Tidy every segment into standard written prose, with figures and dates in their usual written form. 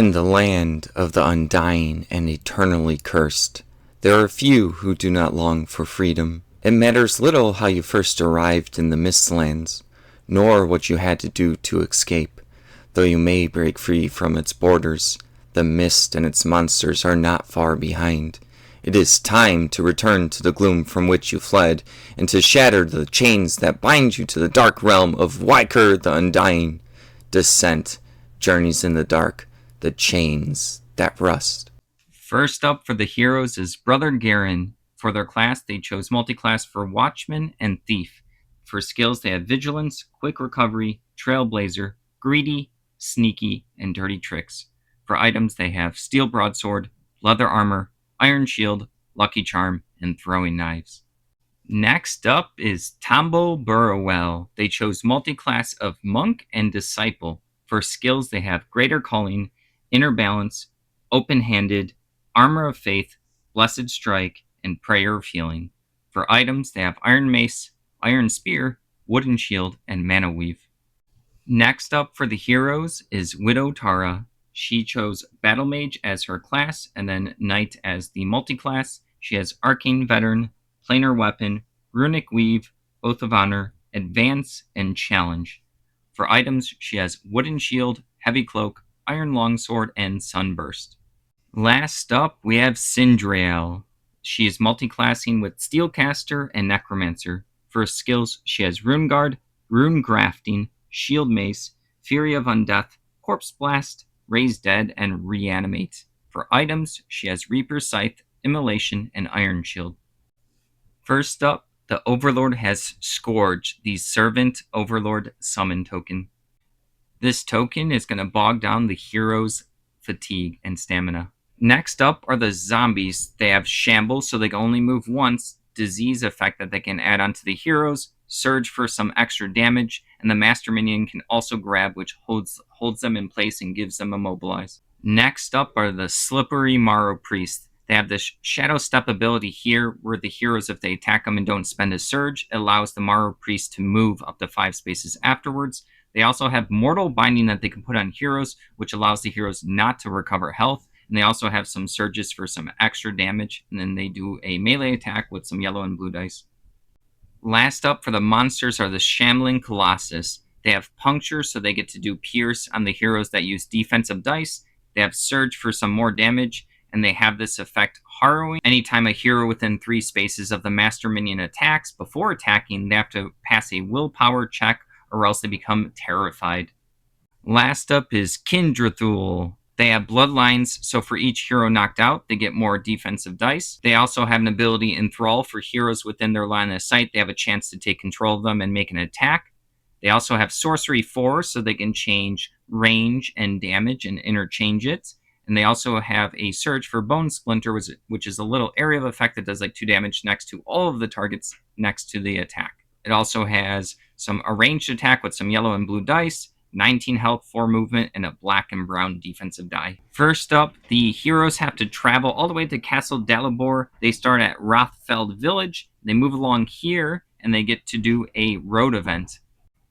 In the land of the undying and eternally cursed, there are few who do not long for freedom. It matters little how you first arrived in the Mistlands, nor what you had to do to escape. Though you may break free from its borders, the mist and its monsters are not far behind. It is time to return to the gloom from which you fled, and to shatter the chains that bind you to the dark realm of Wyker the Undying. Descent, journeys in the dark, the chains that rust. First up for the heroes is Brother Garen. For their class, they chose multi-class for Watchman and Thief. For skills, they have Vigilance, Quick Recovery, Trailblazer, Greedy, Sneaky, and Dirty Tricks. For items, they have Steel Broadsword, Leather Armor, Iron Shield, Lucky Charm, and Throwing Knives. Next up is Tombo Burrowell. They chose multi-class of Monk and Disciple. For skills, they have Greater Calling, Inner Balance, Open-Handed, Armor of Faith, Blessed Strike, and Prayer of Healing. For items, they have Iron Mace, Iron Spear, Wooden Shield, and Mana Weave. Next up for the heroes is Widow Tara. She chose Battle Mage as her class, and then Knight as the multi-class. She has Arcane Veteran, Planar Weapon, Runic Weave, Oath of Honor, Advance, and Challenge. For items, she has Wooden Shield, Heavy Cloak, Iron Longsword, and Sunburst. Last up, we have Sindrael. She is multi-classing with Steelcaster and Necromancer. For skills, she has Rune Guard, Rune Grafting, Shield Mace, Fury of Undeath, Corpse Blast, Raise Dead, and Reanimate. For items, she has Reaper's Scythe, Immolation, and Iron Shield. First up, the Overlord has Scourge, the Servant Overlord Summon token. This token is going to bog down the hero's fatigue and stamina. Next up are the zombies. They have Shamble, so they can only move once, Disease effect that they can add onto the heroes, Surge for some extra damage, and the Master Minion can also grab, which holds them in place and gives them Immobilize. Next up are the Slippery Morrow Priest. They have this Shadow Step ability here, where the heroes, if they attack them and don't spend a Surge, it allows the Morrow Priest to move up to 5 spaces afterwards. They also have Mortal Binding that they can put on heroes, which allows the heroes not to recover health. And they also have some surges for some extra damage. And then they do a melee attack with some yellow and blue dice. Last up for the monsters are the Shambling Colossus. They have Puncture, so they get to do Pierce on the heroes that use defensive dice. They have Surge for some more damage. And they have this effect Harrowing. Anytime a hero within 3 spaces of the Master Minion attacks, before attacking, they have to pass a willpower check or else they become terrified. Last up is Kindrathul. They have Bloodlines, so for each hero knocked out, they get more defensive dice. They also have an ability Enthrall for heroes within their line of sight. They have a chance to take control of them and make an attack. They also have Sorcery 4, so they can change range and damage and interchange it. And they also have a Surge for Bone Splinter, which is a little area of effect that does like 2 damage next to all of the targets next to the attack. It also has some a ranged attack with some yellow and blue dice, 19 health, 4 movement, and a black and brown defensive die. First up, the heroes have to travel all the way to Castle Dalibor. They start at Rothfeld Village. They move along here, and they get to do a road event.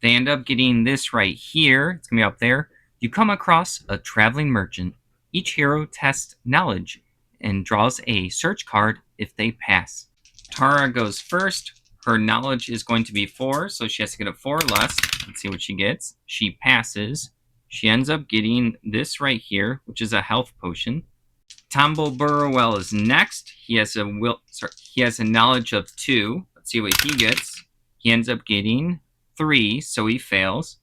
They end up getting this right here. It's going to be up there. You come across a traveling merchant. Each hero tests knowledge and draws a search card if they pass. Tara goes first. Her knowledge is going to be 4, so she has to get a 4 or less. Let's see what she gets. She passes. She ends up getting this right here, which is a health potion. Tombo Burrowell is next. He has a knowledge of 2. Let's see what he gets. He ends up getting 3, so he fails.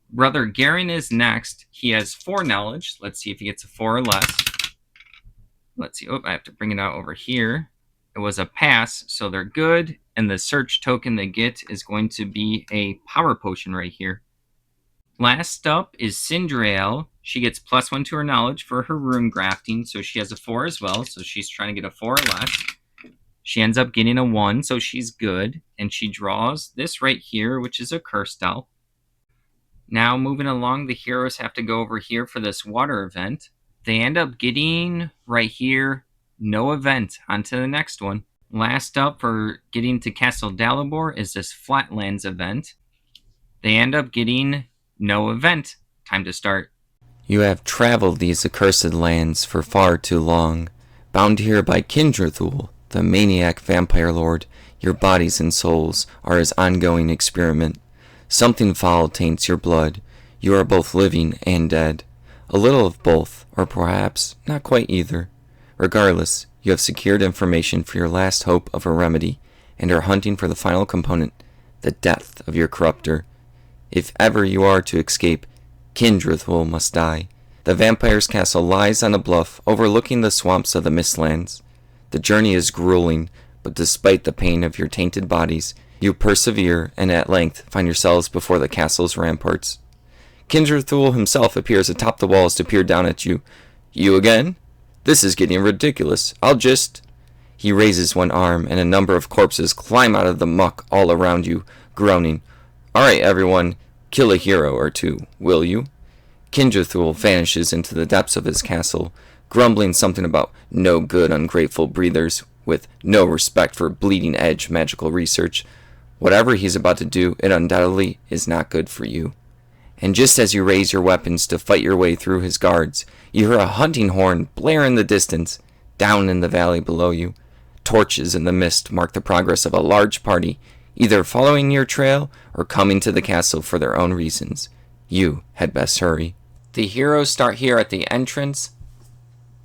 Brother Garen is next. He has 4 knowledge. Let's see if he gets a 4 or less. Let's see. Oh, I have to bring it out over here. It was a pass, so they're good. And the search token they get is going to be a power potion right here. Last up is Sindrael. She gets +1 to her knowledge for her rune grafting, so she has a 4 as well. So she's trying to get a 4 or less. She ends up getting a 1, so she's good. And she draws this right here, which is a curse doll. Now moving along, the heroes have to go over here for this water event. They end up getting right here, no event. On to the next one. Last up for getting to Castle Dalibor is this Flatlands event. They end up getting no event. Time to start. You have traveled these accursed lands for far too long. Bound here by Kindrathul, the maniac vampire lord, your bodies and souls are his ongoing experiment. Something foul taints your blood. You are both living and dead. A little of both, or perhaps not quite either. Regardless, you have secured information for your last hope of a remedy, and are hunting for the final component, the death of your corruptor. If ever you are to escape, Kindrathul must die. The vampire's castle lies on a bluff overlooking the swamps of the Mistlands. The journey is grueling, but despite the pain of your tainted bodies, you persevere and at length find yourselves before the castle's ramparts. Kindrathul himself appears atop the walls to peer down at you. You again? This is getting ridiculous. He raises one arm, and a number of corpses climb out of the muck all around you, groaning. Alright, everyone, kill a hero or two, will you? Kindrathul vanishes into the depths of his castle, grumbling something about no good ungrateful breathers, with no respect for bleeding-edge magical research. Whatever he's about to do, it undoubtedly is not good for you. And just as you raise your weapons to fight your way through his guards, you hear a hunting horn blare in the distance. Down in the valley below you, torches in the mist mark the progress of a large party, either following your trail or coming to the castle for their own reasons. You had best hurry. The heroes start here at the entrance.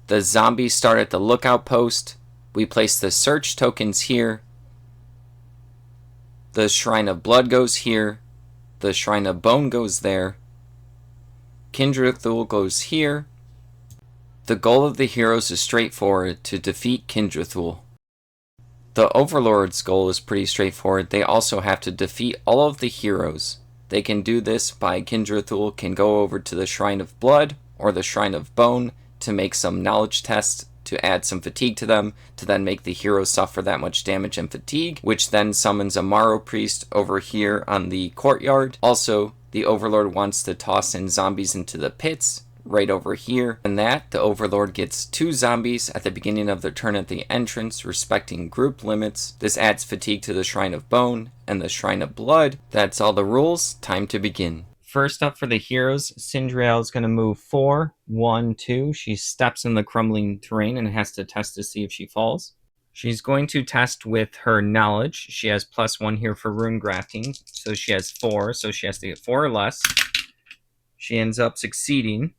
The zombies start at the lookout post. We place the search tokens here. The Shrine of Blood goes here. The Shrine of Bone goes there. Kindrathul goes here. The goal of the heroes is straightforward, to defeat Kindrathul. The Overlord's goal is pretty straightforward. They also have to defeat all of the heroes. They can do this by Kindrathul can go over to the Shrine of Blood or the Shrine of Bone to make some knowledge tests to add some fatigue to them, to then make the heroes suffer that much damage and fatigue, which then summons a Morrow Priest over here on the courtyard. Also, the Overlord wants to toss in zombies into the pits right over here. And that, the Overlord gets 2 zombies at the beginning of their turn at the entrance, respecting group limits. This adds fatigue to the Shrine of Bone and the Shrine of Blood. That's all the rules. Time to begin. First up for the heroes, Sindriel is going to move 4, 1, 2. She steps in the crumbling terrain and has to test to see if she falls. She's going to test with her knowledge. She has +1 here for rune grafting, so she has 4, so she has to get 4 or less. She ends up succeeding.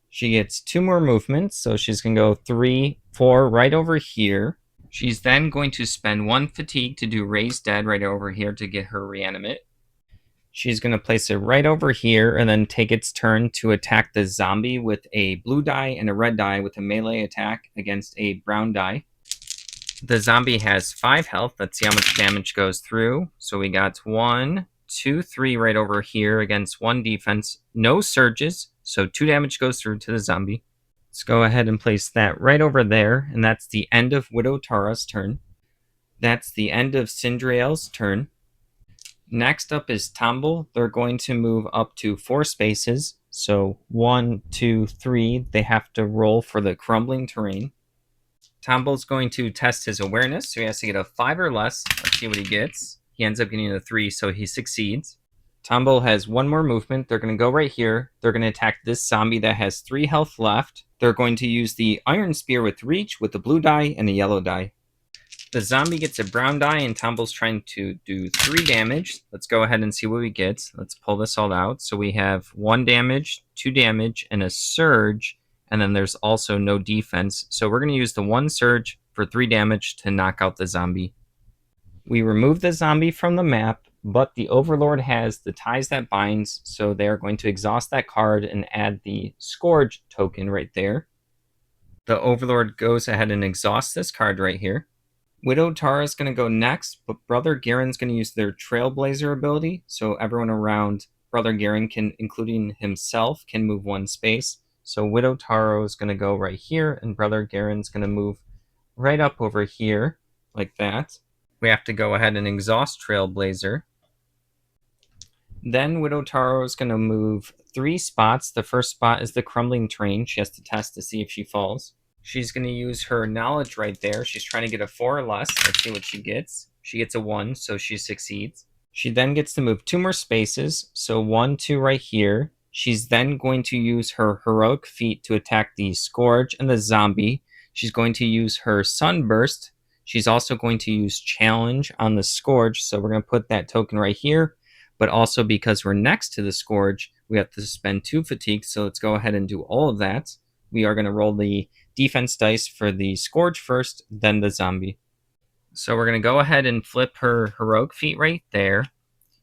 She gets 2 more movements, so she's going to go 3, 4 right over here. She's then going to spend 1 fatigue to do Raise Dead right over here to get her reanimate. She's going to place it right over here and then take its turn to attack the zombie with a blue die and a red die with a melee attack against a brown die. The zombie has 5 health. Let's see how much damage goes through. So we got 1, 2, 3 right over here against 1 defense. No surges, so 2 damage goes through to the zombie. Let's go ahead and place that right over there, and that's the end of Widow Tara's turn. That's the end of Sindriel's turn. Next up is Tomble. They're going to move up to 4 spaces. So 1, 2, 3. They have to roll for the crumbling terrain. Tomble's going to test his awareness, so he has to get a 5 or less. Let's see what he gets. He ends up getting a 3, so he succeeds. Tomble has 1 more movement. They're going to go right here. They're going to attack this zombie that has 3 health left. They're going to use the Iron Spear with Reach with the blue die and a yellow die. The zombie gets a brown die, and Tomble's trying to do 3 damage. Let's go ahead and see what we get. Let's pull this all out. So we have 1 damage, 2 damage, and a surge, and then there's also no defense. So we're going to use the 1 surge for 3 damage to knock out the zombie. We remove the zombie from the map, but the Overlord has the Ties That Binds, so they're going to exhaust that card and add the Scourge token right there. The Overlord goes ahead and exhausts this card right here. Widow Tara is going to go next, but Brother Garen's going to use their Trailblazer ability, so everyone around Brother Garen, including himself, can move 1 space. So Widow Tara is going to go right here, and Brother Garen's going to move right up over here, like that. We have to go ahead and exhaust Trailblazer. Then Widow Tara is going to move 3 spots. The first spot is the crumbling terrain. She has to test to see if she falls. She's going to use her knowledge right there. She's trying to get a 4 or less. Let's see what she gets. She gets a 1, so she succeeds. She then gets to move 2 more spaces. So 1, 2 right here. She's then going to use her heroic feat to attack the Scourge and the zombie. She's going to use her Sunburst. She's also going to use Challenge on the Scourge, so we're going to put that token right here. But also because we're next to the Scourge, we have to spend 2 fatigue, so let's go ahead and do all of that. We are going to roll the defense dice for the Scourge first, then the zombie. So we're going to go ahead and flip her heroic feat right there.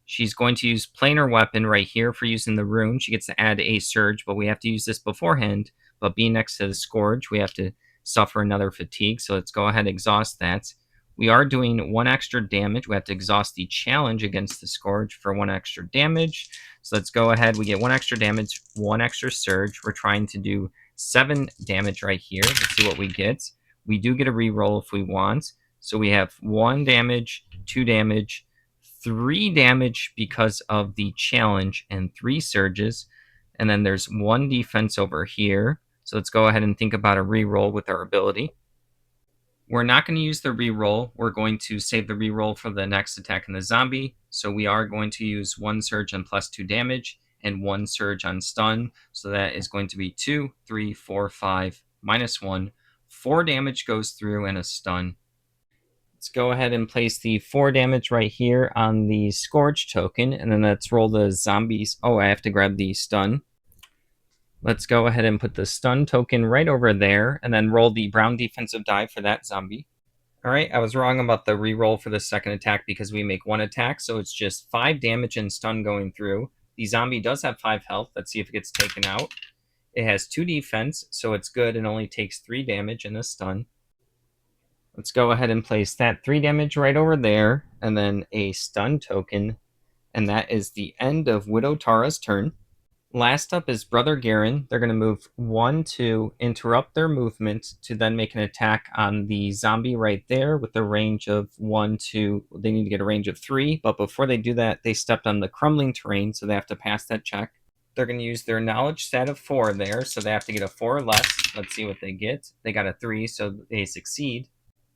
She's going to use planar weapon right here for using the rune. She gets to add a surge, but we have to use this beforehand. But being next to the Scourge, we have to suffer another fatigue. So let's go ahead and exhaust that. We are doing 1 extra damage. We have to exhaust the challenge against the Scourge for 1 extra damage. So let's go ahead. We get 1 extra damage, 1 extra surge. We're trying to do 7 damage right here. Let's see what we get. We do get a reroll if we want. So we have 1 damage, 2 damage, 3 damage because of the challenge, and 3 surges. And then there's 1 defense over here. So let's go ahead and think about a reroll with our ability. We're not going to use the reroll. We're going to save the reroll for the next attack in the zombie. So we are going to use 1 surge on +2 damage and 1 surge on stun. So that is going to be 2, 3, 4, 5, -1. 4 damage goes through and a stun. Let's go ahead and place the 4 damage right here on the Scourge token, and then let's roll the zombies. Oh, I have to grab the stun. Let's go ahead and put the stun token right over there, and then roll the brown defensive die for that zombie. Alright, I was wrong about the reroll for the second attack because we make 1 attack, so it's just 5 damage and stun going through. The zombie does have 5 health. Let's see if it gets taken out. It has 2 defense, so it's good and only takes 3 damage and a stun. Let's go ahead and place that 3 damage right over there, and then a stun token, and that is the end of Widow Tara's turn. Last up is Brother Garen. They're going to move 1, 2, interrupt their movement to then make an attack on the zombie right there with a range of 1, 2. They need to get a range of 3, but before they do that, they stepped on the crumbling terrain, so they have to pass that check. They're going to use their knowledge stat of 4 there, so they have to get a 4 or less. Let's see what they get. They got a 3, so they succeed.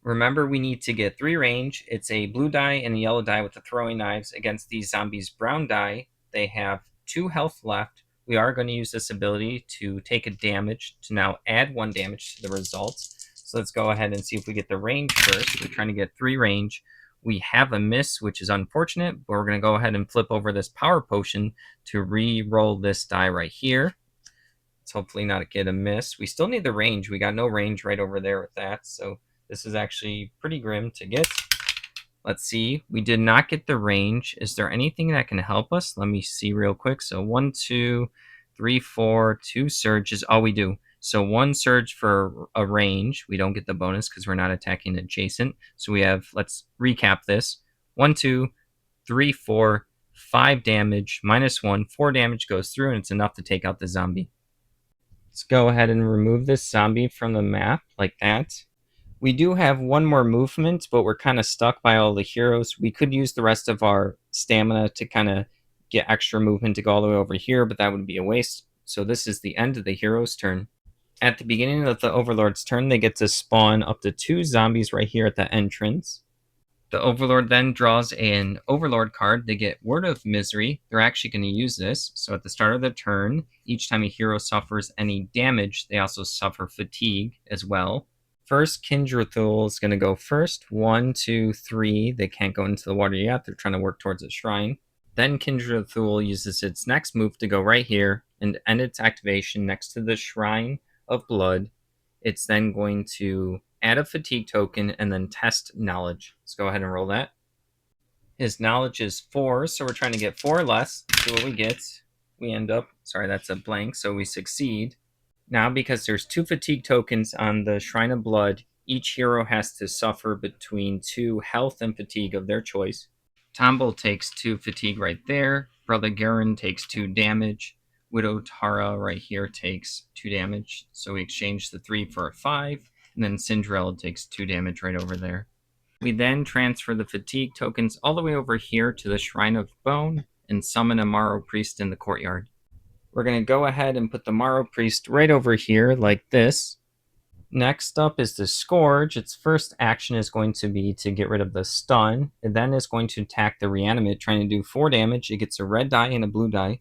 Remember, we need to get 3 range. It's a blue die and a yellow die with the throwing knives against these zombies' brown die. They have 2 health left. We are going to use this ability to take a damage to now add 1 damage to the results. So let's go ahead and see if we get the range first. We're trying to get 3 range. We have a miss, which is unfortunate, but we're going to go ahead and flip over this power potion to re-roll this die right here. Let's hopefully not get a miss. We still need the range. We got no range right over there with that, so this is actually pretty grim to get. Let's see. We did not get the range. Is there anything that can help us? Let me see real quick. So 1, 2, 3, 4, 2 surges. Oh, we do. So 1 surge for a range. We don't get the bonus because we're not attacking adjacent. So we have, let's recap this. 1, 2, 3, 4, 5 damage, -1. 4 damage goes through, and it's enough to take out the zombie. Let's go ahead and remove this zombie from the map like that. We do have 1 more movement, but we're kind of stuck by all the heroes. We could use the rest of our stamina to kind of get extra movement to go all the way over here, but that would be a waste. So this is the end of the hero's turn. At the beginning of the Overlord's turn, they get to spawn up to 2 zombies right here at the entrance. The Overlord then draws an Overlord card. They get Word of Misery. They're actually going to use this. So at the start of the turn, each time a hero suffers any damage, they also suffer fatigue as well. First, Kindrathul is going to go first. 1, 2, 3. They can't go into the water yet. They're trying to work towards a shrine. Then Kindrathul uses its next move to go right here and end its activation next to the Shrine of Blood. It's then going to add a fatigue token and then test knowledge. Let's go ahead and roll that. His knowledge is 4, so we're trying to get 4 or less. See what we get. We end up, sorry, that's a blank, so we succeed. Now, because there's 2 fatigue tokens on the Shrine of Blood, each hero has to suffer between 2 health and fatigue of their choice. Tombo takes 2 fatigue right there. Brother Garen takes 2 damage. Widow Tara right here takes 2 damage. So we exchange the 3 for a 5. And then Cinderella takes 2 damage right over there. We then transfer the fatigue tokens all the way over here to the Shrine of Bone and summon a Morrow Priest in the courtyard. We're going to go ahead and put the Morrow Priest right over here like this. Next up is the Scourge. Its first action is going to be to get rid of the stun. It then is going to attack the Reanimate, trying to do 4 damage. It gets a red die and a blue die.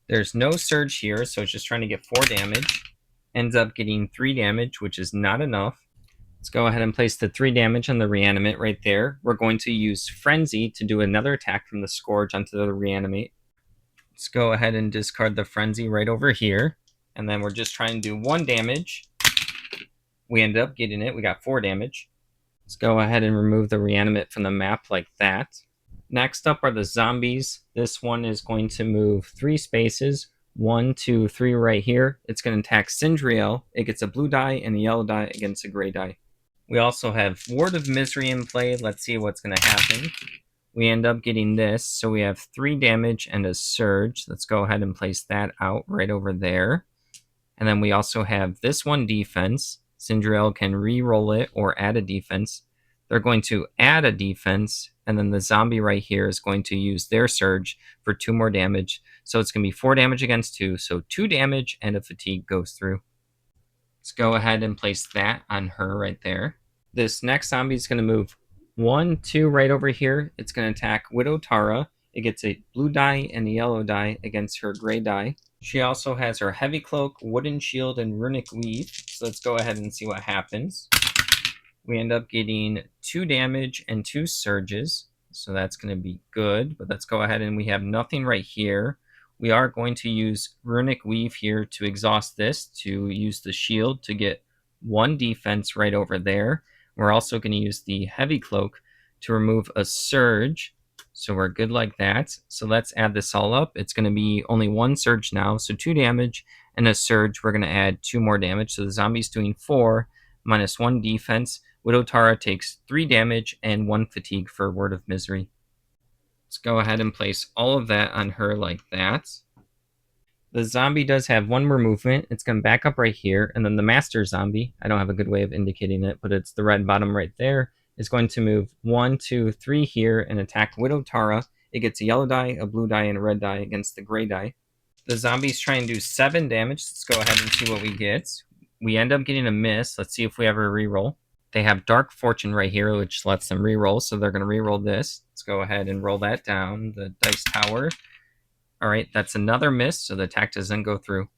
There's no surge here, so it's just trying to get 4 damage. Ends up getting 3 damage, which is not enough. Let's go ahead and place the 3 damage on the reanimate right there. We're going to use Frenzy to do another attack from the Scourge onto the reanimate. Let's go ahead and discard the Frenzy right over here. And then we're just trying to do 1 damage. We ended up getting it. We got 4 damage. Let's go ahead and remove the reanimate from the map like that. Next up are the zombies. This one is going to move 3 spaces. 1, 2, 3 right here. It's going to attack Sindriel. It gets a blue die and a yellow die against a gray die. We also have Ward of Misery in play. Let's see what's going to happen. We end up getting this, so we have 3 damage and a surge. Let's go ahead and place that out right over there. And then we also have this one defense. Sindriel can re-roll it or add a defense. They're going to add a defense, and then the zombie right here is going to use their surge for 2 more damage. So it's going to be 4 damage against 2, so 2 damage and a fatigue goes through. Let's go ahead and place that on her right there. This next zombie is going to move 1, 2 right over here. It's going to attack Widow Tara. It gets a blue die and a yellow die against her gray die. She also has her Heavy Cloak, Wooden Shield, and Runic Weave. So let's go ahead and see what happens. We end up getting 2 damage and 2 surges. So that's going to be good. But let's go ahead and we have nothing right here. We are going to use Runic Weave here to exhaust this, to use the shield to get 1 defense right over there. We're also going to use the Heavy Cloak to remove a surge. So we're good like that. So let's add this all up. It's going to be only 1 surge now, so 2 damage, and a surge. We're going to add 2 more damage. So the zombie's doing 4 minus 1 defense. Widow Tara takes 3 damage and 1 fatigue for Word of Misery. Let's go ahead and place all of that on her like that. The zombie does have 1 more movement. It's going to back up right here. And then the master zombie, I don't have a good way of indicating it, but it's the red bottom right there, is going to move 1, 2, 3 here and attack Widow Tara. It gets a yellow die, a blue die, and a red die against the gray die. The zombies try and do 7 damage. Let's go ahead and see what we get. We end up getting a miss. Let's see if we ever reroll. They have Dark Fortune right here, which lets them reroll, so they're going to reroll this. Let's go ahead and roll that down, the dice tower. All right, that's another miss, so the attack doesn't go through.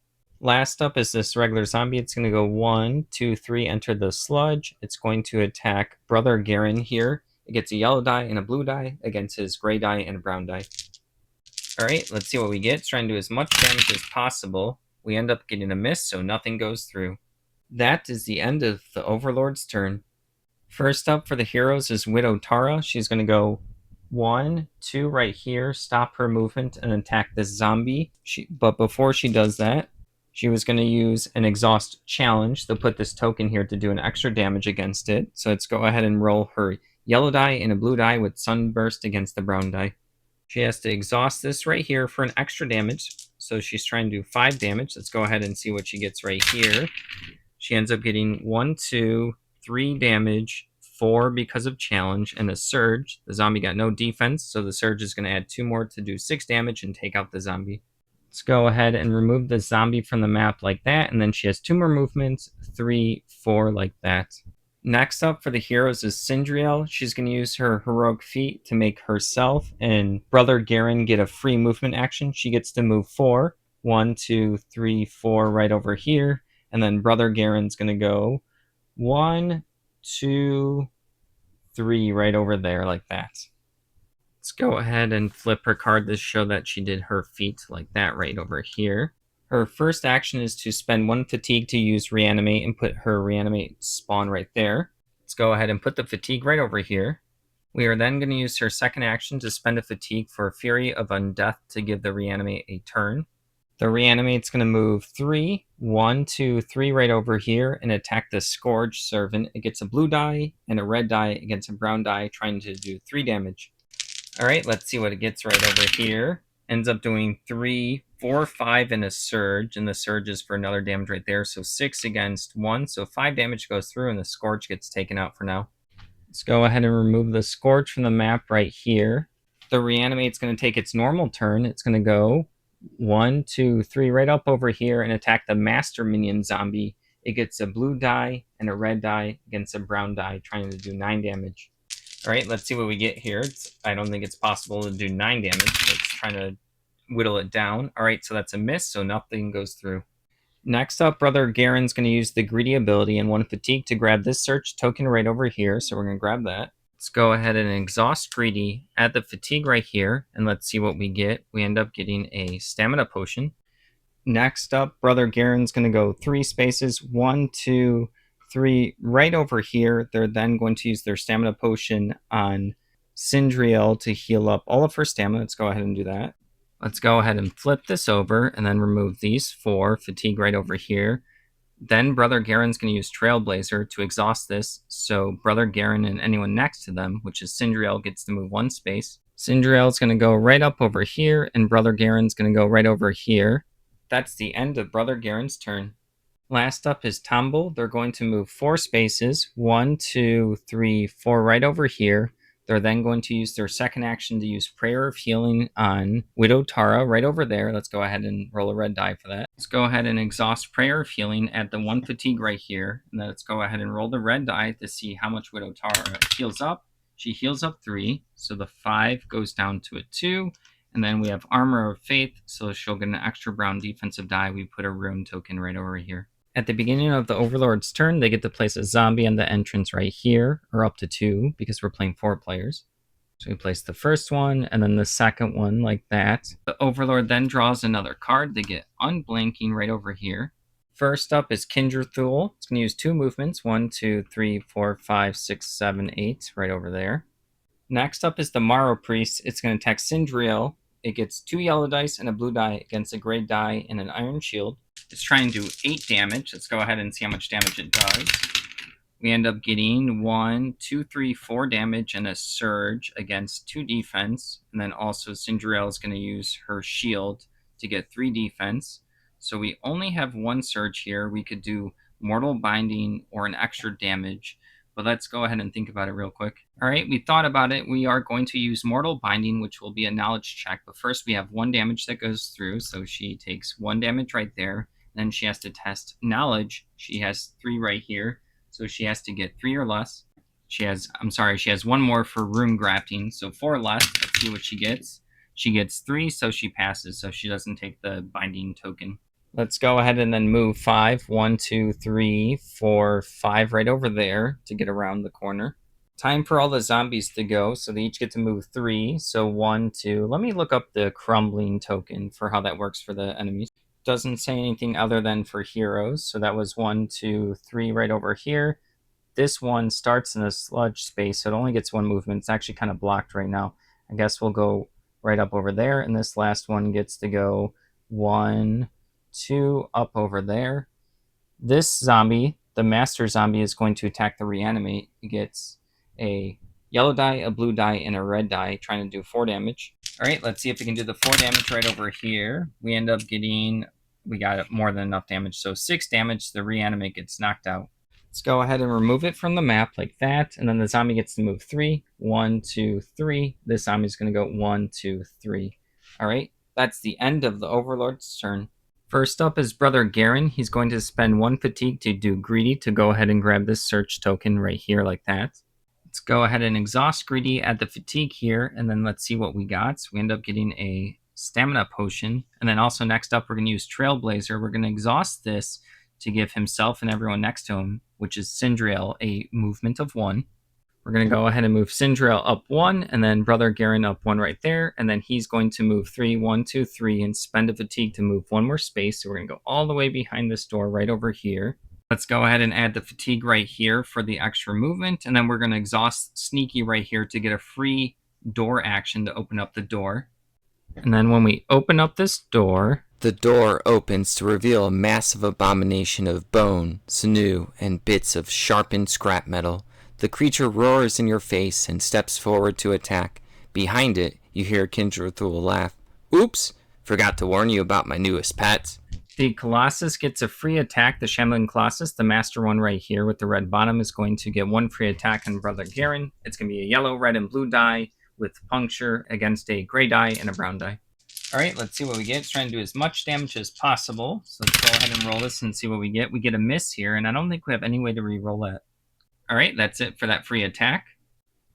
Last up is this regular zombie. It's going to go 1, 2, 3, enter the sludge. It's going to attack Brother Garen here. It gets a yellow die and a blue die against his gray die and a brown die. All right, let's see what we get. It's trying to do as much damage as possible. We end up getting a miss, so nothing goes through. That is the end of the Overlord's turn. First up for the heroes is Widow Tara. She's going to go 1, 2 right here, stop her movement and attack this zombie. But before she does that, she was going to use an exhaust challenge to put this token here to do an extra damage against it. So let's go ahead and roll her yellow die and a blue die with sunburst against the brown die. She has to exhaust this right here for an extra damage. So she's trying to do 5 damage. Let's go ahead and see what she gets right here. She ends up getting 1, 2, 3 damage, 4 because of challenge, and a surge. The zombie got no defense, so the surge is going to add 2 more to do 6 damage and take out the zombie. Let's go ahead and remove the zombie from the map like that, and then she has 2 more movements, 3, 4 like that. Next up for the heroes is Sindriel. She's going to use her heroic feat to make herself and Brother Garen get a free movement action. She gets to move 4, 1, 2, 3, 4 right over here. And then Brother Garen's going to go 1, 2, 3 right over there like that. Let's go ahead and flip her card to show that she did her feat like that right over here. Her first action is to spend 1 fatigue to use reanimate and put her reanimate spawn right there. Let's go ahead and put the fatigue right over here. We are then going to use her second action to spend a fatigue for Fury of Undeath to give the reanimate a turn. The reanimate's going to move 3, 1, 2, 3 right over here and attack the Scourge Servant. It gets a blue die and a red die against a brown die, trying to do 3 damage. All right, let's see what it gets right over here. Ends up doing 3, 4, 5, and a surge, and the surge is for another damage right there. So 6 against 1, so 5 damage goes through, and the Scourge gets taken out for now. Let's go ahead and remove the Scourge from the map right here. The reanimate's going to take its normal turn. It's going to go 1, 2, 3 right up over here and attack the Master Minion zombie. It gets a blue die and a red die against a brown die, trying to do 9 damage. All right, let's see what we get here. I don't think it's possible to do 9 damage. Let's try to whittle it down. All right, so that's a miss, so nothing goes through. Next up, Brother Garen's going to use the greedy ability and 1 fatigue to grab this search token right over here. So we're going to grab that. Let's go ahead and exhaust greedy, add the fatigue right here, and let's see what we get. We end up getting a stamina potion. Next up, Brother Garen's going to go 3 spaces, 1, 2, 3, right over here. They're then going to use their stamina potion on Sindriel to heal up all of her stamina. Let's go ahead and do that. Let's go ahead and flip this over and then remove these 4, fatigue right over here. Then Brother Garen's going to use Trailblazer to exhaust this, so Brother Garen and anyone next to them, which is Sindriel, gets to move 1 space. Sindriel's going to go right up over here, and Brother Garen's going to go right over here. That's the end of Brother Garen's turn. Last up is Tomble. They're going to move 4 spaces, 1, 2, 3, 4 right over here. They're then going to use their second action to use Prayer of Healing on Widow Tara right over there. Let's go ahead and roll a red die for that. Let's go ahead and exhaust Prayer of Healing at the 1 fatigue right here. And then let's go ahead and roll the red die to see how much Widow Tara heals up. She heals up 3, so the 5 goes down to a 2. And then we have Armor of Faith, so she'll get an extra brown defensive die. We put a rune token right over here. At the beginning of the Overlord's turn, they get to place a zombie on the entrance right here, or up to 2, because we're playing 4 players. So we place the first one, and then the second one, like that. The Overlord then draws another card. They get Unblinking right over here. First up is Kindred Thule. It's going to use 2 movements, 1, 2, 3, 4, 5, 6, 7, 8, right over there. Next up is the Morrow Priest. It's going to attack Sindriel. It gets 2 yellow dice and a blue die against a gray die and an iron shield. It's trying to do 8 damage. Let's go ahead and see how much damage it does. We end up getting 1, 2, 3, 4 damage and a surge against 2 defense. And then also Sindriel is going to use her shield to get 3 defense. So we only have 1 surge here. We could do Mortal Binding or an extra damage. But let's go ahead and think about it real quick. All right, we thought about it. We are going to use Mortal Binding, which will be a knowledge check. But first we have 1 damage that goes through. So she takes 1 damage right there. Then she has to test knowledge. She has 3 right here. So she has to get 3 or less. She has 1 more for room grafting. So 4 or less. Let's see what she gets. She gets 3, so she passes. So she doesn't take the binding token. Let's go ahead and then move 5. 1, 2, 3, 4, 5 right over there to get around the corner. Time for all the zombies to go. So they each get to move 3. So 1, 2. Let me look up the crumbling token for how that works for the enemies. Doesn't say anything other than for heroes. So that was 1, 2, 3 right over here. This one starts in a sludge space, so it only gets 1 movement. It's actually kind of blocked right now. I guess we'll go right up over there, and this last one gets to go 1, 2 up over there. This zombie, the master zombie, is going to attack the reanimate. He gets a yellow die, a blue die, and a red die, trying to do 4 damage. All right, let's see if we can do the 4 damage right over here. We end up getting, we got more than enough damage. So 6 damage, the reanimate gets knocked out. Let's go ahead and remove it from the map like that. And then the zombie gets to move 3. 1, 2, 3. This zombie is going to go 1, 2, 3. All right, that's the end of the Overlord's turn. First up is Brother Garen. He's going to spend 1 fatigue to do greedy to go ahead and grab this search token right here like that. Let's go ahead and exhaust greedy, add the fatigue here, and then let's see what we got. So we end up getting a stamina potion. And then also next up, we're going to use Trailblazer. We're going to exhaust this to give himself and everyone next to him, which is Sindriel, a movement of 1. We're going to go ahead and move Sindriel up 1, and then Brother Garen up 1 right there, and then he's going to move 3, 1, 2, 3, and spend a fatigue to move 1 more space. So we're going to go all the way behind this door right over here. Let's go ahead and add the fatigue right here for the extra movement, and then we're going to exhaust Sneaky right here to get a free door action to open up the door. And then when we open up this door, the door opens to reveal a massive abomination of bone, sinew, and bits of sharpened scrap metal. The creature roars in your face and steps forward to attack. Behind it, you hear Kindred Thule laugh. Oops, forgot to warn you about my newest pet. The Colossus gets a free attack. The Shambling Colossus, the master one right here with the red bottom, is going to get 1 free attack on Brother Garen. It's going to be a yellow, red, and blue die with puncture against a gray die and a brown die. All right, let's see what we get. It's trying to do as much damage as possible. So let's go ahead and roll this and see what we get. We get a miss here, and I don't think we have any way to re-roll that. All right, that's it for that free attack.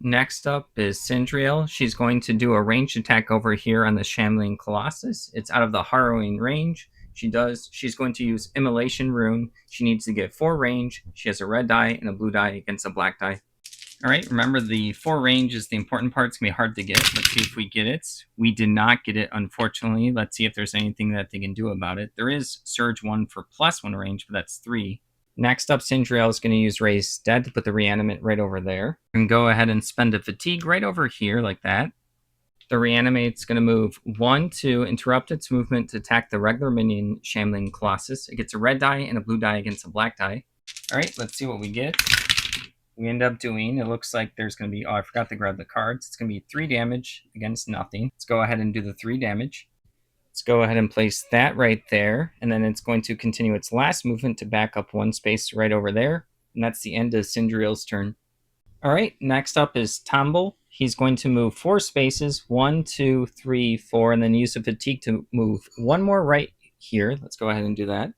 Next up is Sindriel. She's going to do a ranged attack over here on the Shambling Colossus. It's out of the Harrowing range. She's going to use Immolation Rune. She needs to get 4 range. She has a red die and a blue die against a black die. Alright, remember the 4 range is the important part. It's going to be hard to get. Let's see if we get it. We did not get it, unfortunately. Let's see if there's anything that they can do about it. There is Surge 1 for +1 range, but that's 3. Next up, Sindriel is going to use Raise Dead to put the Reanimate right over there. And go ahead and spend a Fatigue right over here, like that. The Reanimate's going to move 1 to interrupt its movement to attack the regular minion Shambling Colossus. It gets a red die and a blue die against a black die. Alright, let's see what we get. We end up doing, it looks like there's going to be, I forgot to grab the cards. It's going to be 3 damage against nothing. Let's go ahead and do the 3 damage. Let's go ahead and place that right there, and then it's going to continue its last movement to back up 1 space right over there, and that's the end of Sindriel's turn. Alright, next up is Tomble. He's going to move 4 spaces, 1, 2, 3, 4, and then use a Fatigue to move 1 more right here. Let's go ahead and do that.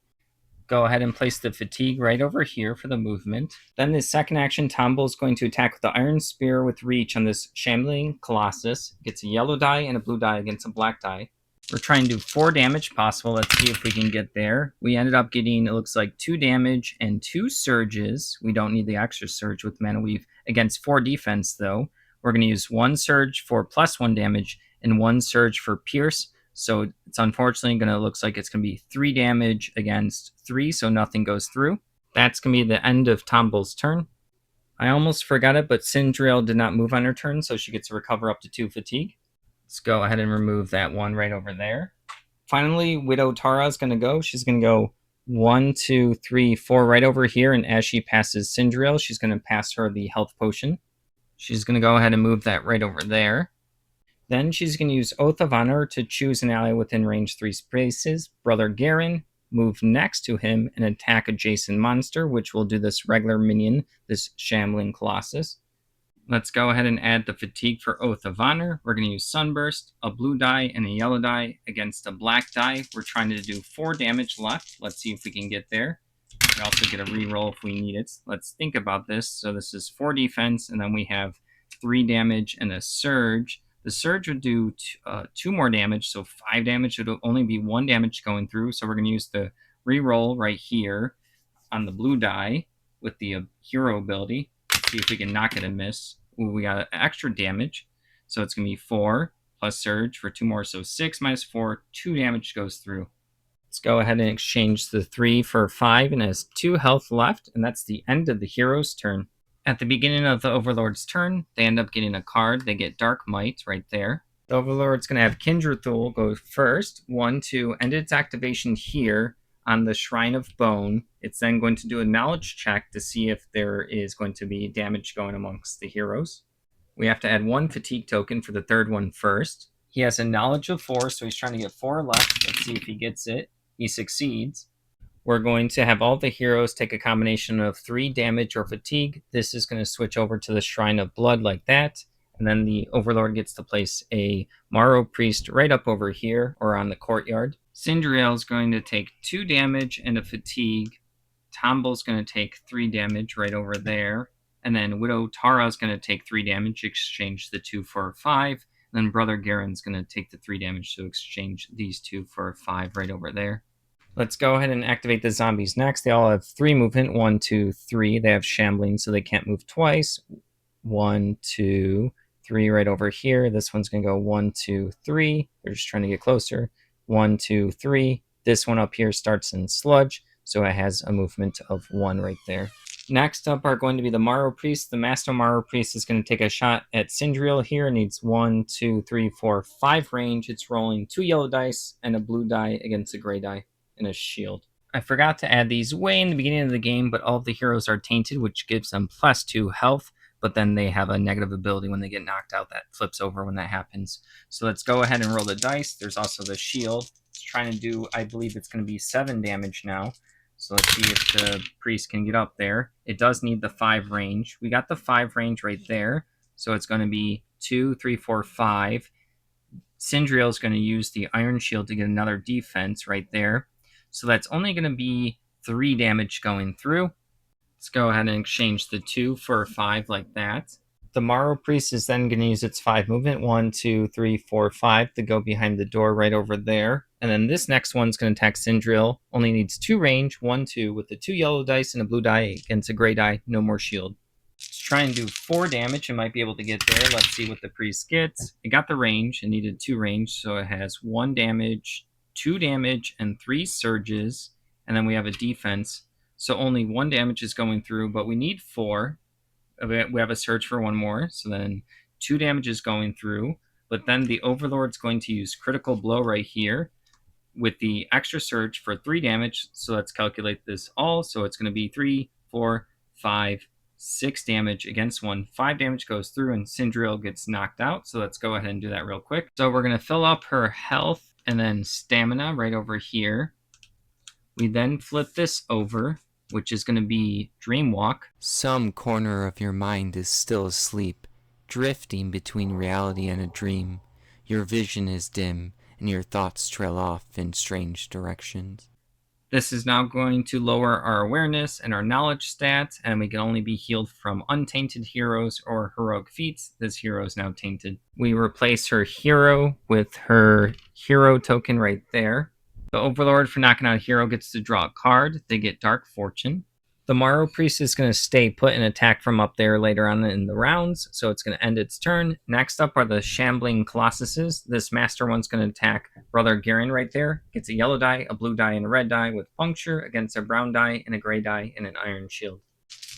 Go ahead and place the Fatigue right over here for the movement. Then the second action, Tomble is going to attack with the Iron Spear with Reach on this Shambling Colossus. Gets a yellow die and a blue die against a black die. We're trying to do 4 damage possible. Let's see if we can get there. We ended up getting, it looks like 2 damage and 2 surges. We don't need the extra surge with Mana Weave. Against 4 defense, though, we're going to use 1 surge for +1 damage and 1 surge for pierce. So it's unfortunately going to, looks like it's going to be 3 damage against 3, so nothing goes through. That's going to be the end of Tomble's turn. I almost forgot it, but Sindriel did not move on her turn, so she gets to recover up to 2 fatigue. Let's go ahead and remove that one right over there. Finally, Widow Tara is going to go. She's going to go 1, 2, 3, 4 right over here, and as she passes Sindriel, she's going to pass her the health potion. She's going to go ahead and move that right over there. Then she's going to use Oath of Honor to choose an ally within range 3 spaces. Brother Garen, move next to him and attack adjacent monster, which will do this regular minion, this Shambling Colossus. Let's go ahead and add the Fatigue for Oath of Honor. We're going to use Sunburst, a blue die, and a yellow die against a black die. We're trying to do 4 damage left. Let's see if we can get there. We also get a reroll if we need it. Let's think about this. So this is 4 defense, and then we have 3 damage and a Surge. The Surge would do 2 more damage, so 5 damage. It would only be 1 damage going through. So we're going to use the reroll right here on the blue die with the hero ability. See if we can knock it and miss. Ooh, we got extra damage. So it's going to be 4 plus Surge for 2 more. So 6 minus 4, 2 damage goes through. Let's go ahead and exchange the 3 for 5 and has 2 health left. And that's the end of the hero's turn. At the beginning of the Overlord's turn, they end up getting a card. They get Dark Might right there. The Overlord's going to have Kindred Thule go first. 1, 2, end its activation here on the Shrine of Bone. It's then going to do a knowledge check to see if there is going to be damage going amongst the heroes. We have to add 1 fatigue token for the third one first. He has a knowledge of 4, so he's trying to get 4 left. Let's see if he gets it. He succeeds. We're going to have all the heroes take a combination of 3 damage or fatigue. This is going to switch over to the Shrine of Blood like that. And then the Overlord gets to place a Morrow Priest right up over here or on the courtyard. Sindriel is going to take 2 damage and a fatigue. Tomble's going to take 3 damage right over there. And then Widow Tara is going to take 3 damage, exchange the 2 for 5. And then Brother Garen's going to take the 3 damage to exchange these 2 for 5 right over there. Let's go ahead and activate the zombies next. They all have 3 movement. 1, 2, 3. They have Shambling, so they can't move twice. 1, 2, 3 right over here. This one's going to go 1, 2, 3. They're just trying to get closer. 1, 2, 3. This one up here starts in Sludge, so it has a movement of 1 right there. Next up are going to be the Morrow Priest. The Master Morrow Priest is going to take a shot at Sindriel here. It needs 1, 2, 3, 4, 5 range. It's rolling 2 yellow dice and a blue die against a gray die and a shield. I forgot to add these way in the beginning of the game, but all of the heroes are tainted, which gives them +2 health, but then they have a negative ability when they get knocked out that flips over when that happens. So let's go ahead and roll the dice. There's also the shield. It's trying to do, I believe it's going to be 7 damage now. So let's see if the priest can get up there. It does need the 5 range. We got the 5 range right there. So it's going to be 2, 3, 4, 5. Sindriel is going to use the Iron Shield to get another defense right there. So that's only going to be 3 damage going through. Let's go ahead and exchange the 2 for 5 like that. The Morrow Priest is then going to use its 5 movement, 1, 2, 3, 4, 5, to go behind the door right over there. And then this next one's going to attack Sindril. Only needs 2 range, 1, 2, with the 2 yellow dice and a blue die against a gray die, no more shield. Let's try and do 4 damage. It might be able to get there. Let's see what the priest gets. It got the range. It needed 2 range, so it has 1 damage, 2 damage, and 3 surges. And then we have a defense. So only 1 damage is going through, but we need 4. We have a surge for 1 more, so then 2 damage is going through. But then the Overlord's going to use critical blow right here with the extra surge for 3 damage. So let's calculate this all. So it's going to be 3, 4, 5, 6 damage against 1. 5 damage goes through and Sindril gets knocked out. So let's go ahead and do that real quick. So we're going to fill up her health and then stamina right over here. We then flip this over, which is going to be Dreamwalk. Some corner of your mind is still asleep, drifting between reality and a dream. Your vision is dim, and your thoughts trail off in strange directions. This is now going to lower our awareness and our knowledge stats, and we can only be healed from untainted heroes or heroic feats. This hero is now tainted. We replace her hero with her hero token right there. The Overlord, for knocking out a hero, gets to draw a card. They get Dark Fortune. The Morrow Priest is going to stay put and attack from up there later on in the rounds, so it's going to end its turn. Next up are the Shambling Colossuses. This master one's going to attack Brother Garen right there. Gets a yellow die, a blue die, and a red die with puncture against a brown die and a gray die and an iron shield.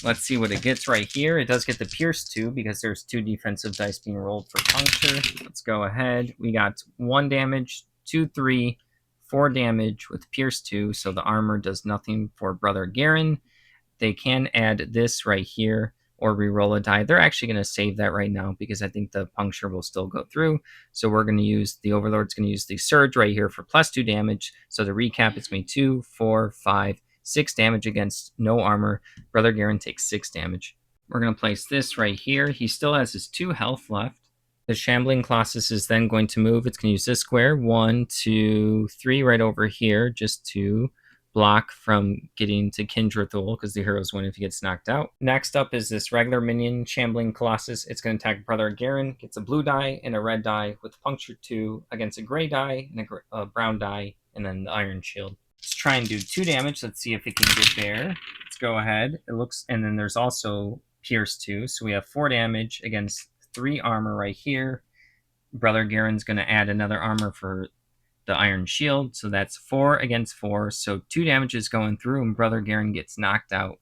Let's see what it gets right here. It does get the Pierce 2 because there's 2 defensive dice being rolled for puncture. Let's go ahead. We got 1 damage, 2, 3, 4 damage with Pierce 2, so the armor does nothing for Brother Garen. They can add this right here or reroll a die. They're actually going to save that right now because I think the puncture will still go through. So we're going to use, the Overlord's going to use the surge right here for plus 2 damage. So to recap, it's going to be 2, 4, 5, 6 damage against no armor. Brother Garen takes 6 damage. We're going to place this right here. He still has his 2 health left. The Shambling Colossus is then going to move. It's going to use this square, 1, 2, 3 right over here just to block from getting to Kindrathul because the heroes win if he gets knocked out. Next up is this regular minion Shambling Colossus. It's going to attack Brother Garen, gets a blue die and a red die with puncture 2 against a gray die and a brown die, and then the iron shield. Let's try and do 2 damage. Let's see if it can get there. Let's go ahead. It looks, and then there's also Pierce 2, so we have 4 damage against 3 armor right here. Brother Garen's going to add another armor for the iron shield, so that's 4 against 4, so 2 damage is going through and Brother Garen gets knocked out.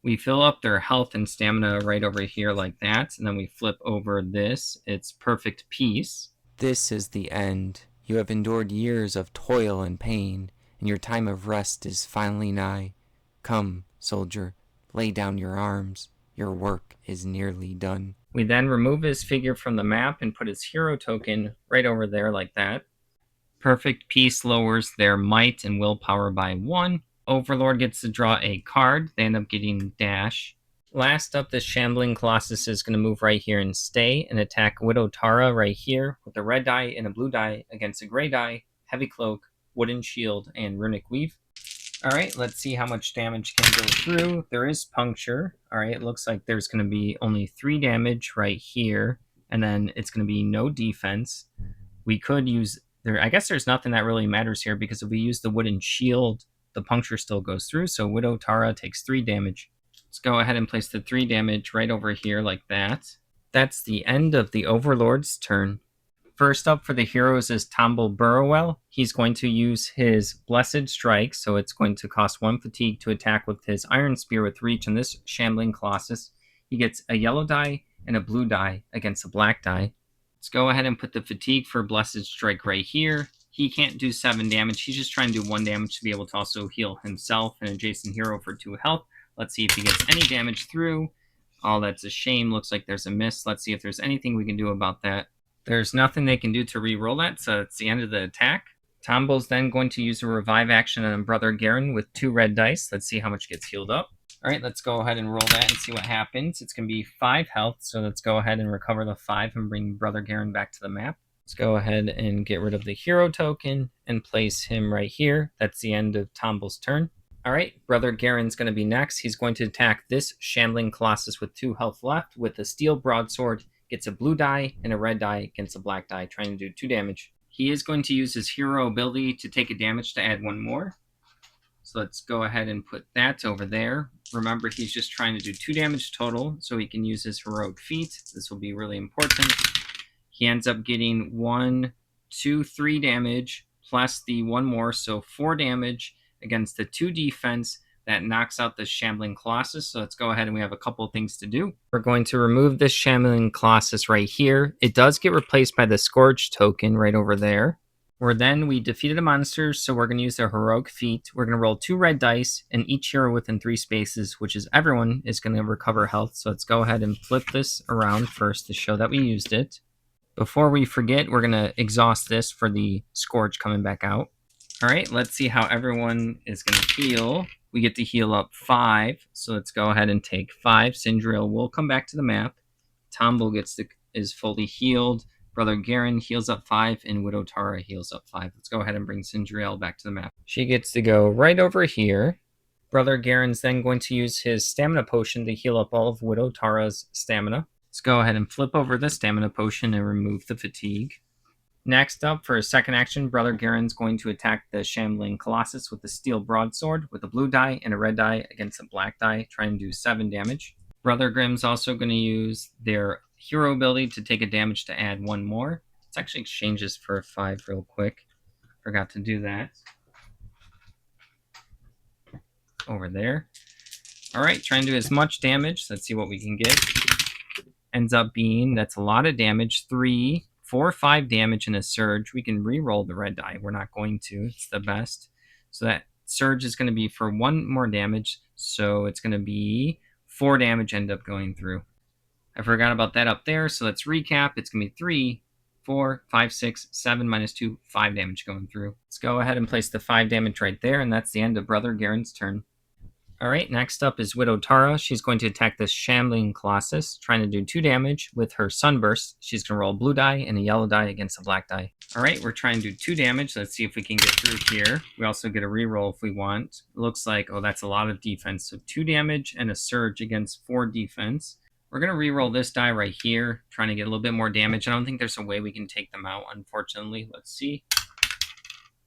We fill up their health and stamina right over here like that, and then we flip over this. It's Perfect Peace. This is the end. You have endured years of toil and pain, and your time of rest is finally nigh. Come, soldier, lay down your arms. Your work is nearly done. We then remove his figure from the map and put his hero token right over there like that. Perfect Peace lowers their might and willpower by 1. Overlord gets to draw a card. They end up getting dash. Last up, the Shambling Colossus is going to move right here and stay and attack Widow Tara right here with a red die and a blue die against a gray die, heavy cloak, wooden shield, and runic weave. Alright, let's see how much damage can go through. There is puncture. Alright, it looks like there's going to be only 3 damage right here, and then it's going to be no defense. We could use... I guess there's nothing that really matters here because if we use the wooden shield, the puncture still goes through, so Widow Tara takes 3 damage. Let's go ahead and place the 3 damage right over here like that. That's the end of the Overlord's turn. First up for the heroes is Tomble Burrowell. He's going to use his Blessed Strike, so it's going to cost 1 fatigue to attack with his Iron Spear with reach on this Shambling Colossus. He gets a yellow die and a blue die against a black die. Let's go ahead and put the fatigue for Blessed Strike right here. He can't do 7 damage. He's just trying to do 1 damage to be able to also heal himself and adjacent hero for 2 health. Let's see if he gets any damage through. Oh, that's a shame. Looks like there's a miss. Let's see if there's anything we can do about that. There's nothing they can do to re-roll that, so it's the end of the attack. Tomble's then going to use a revive action on Brother Garen with 2 red dice. Let's see how much gets healed up. Alright, let's go ahead and roll that and see what happens. It's going to be 5 health, so let's go ahead and recover the 5 and bring Brother Garen back to the map. Let's go ahead and get rid of the hero token and place him right here. That's the end of Tomble's turn. Alright, Brother Garen's going to be next. He's going to attack this Shambling Colossus with 2 health left with a steel broadsword. Gets a blue die and a red die against a black die, trying to do 2 damage. He is going to use his hero ability to take a damage to add 1 more. So let's go ahead and put that over there. Remember, he's just trying to do 2 damage total, so he can use his heroic feat. This will be really important. He ends up getting 1, 2, 3 damage, plus the 1 more, so 4 damage against the 2 defense that knocks out the Shambling Colossus. So let's go ahead and we have a couple of things to do. We're going to remove this Shambling Colossus right here. It does get replaced by the Scourge token right over there. We defeated a monster, so we're going to use their heroic feat. We're going to roll 2 red dice, and each hero within 3 spaces, which is everyone, is going to recover health. So let's go ahead and flip this around first to show that we used it. Before we forget, we're going to exhaust this for the Scourge coming back out. All right, let's see how everyone is going to heal. We get to heal up 5, so let's go ahead and take 5. Sindriel will come back to the map. Tomble is fully healed. Brother Garen heals up 5, and Widow Tara heals up 5. Let's go ahead and bring Sindriel back to the map. She gets to go right over here. Brother Garen's then going to use his stamina potion to heal up all of Widow Tara's stamina. Let's go ahead and flip over the stamina potion and remove the fatigue. Next up, for his second action, Brother Garen's going to attack the Shambling Colossus with the steel broadsword with a blue die and a red die against a black die, trying to do 7 damage. Brother Grimm's also going to use their hero ability to take a damage to add 1 more. Let's actually exchange this for a 5 real quick. Forgot to do that. Over there. Alright, trying to do as much damage. Let's see what we can get. Ends up being, that's a lot of damage, 3, 4, 5 damage in a surge. We can re-roll the red die. We're not going to. It's the best. So that surge is going to be for 1 more damage. So it's going to be 4 damage end up going through. I forgot about that up there. So let's recap. It's going to be 3, 4, 5, 6, 7 minus 2, 5 damage going through. Let's go ahead and place the 5 damage right there. And that's the end of Brother Garen's turn. Alright, next up is Widow Tara. She's going to attack this Shambling Colossus, trying to do 2 damage with her Sunburst. She's going to roll a blue die and a yellow die against a black die. Alright, we're trying to do 2 damage. Let's see if we can get through here. We also get a reroll if we want. It looks like, oh, that's a lot of defense. So 2 damage and a surge against 4 defense. We're going to reroll this die right here, trying to get a little bit more damage. I don't think there's a way we can take them out, unfortunately. Let's see.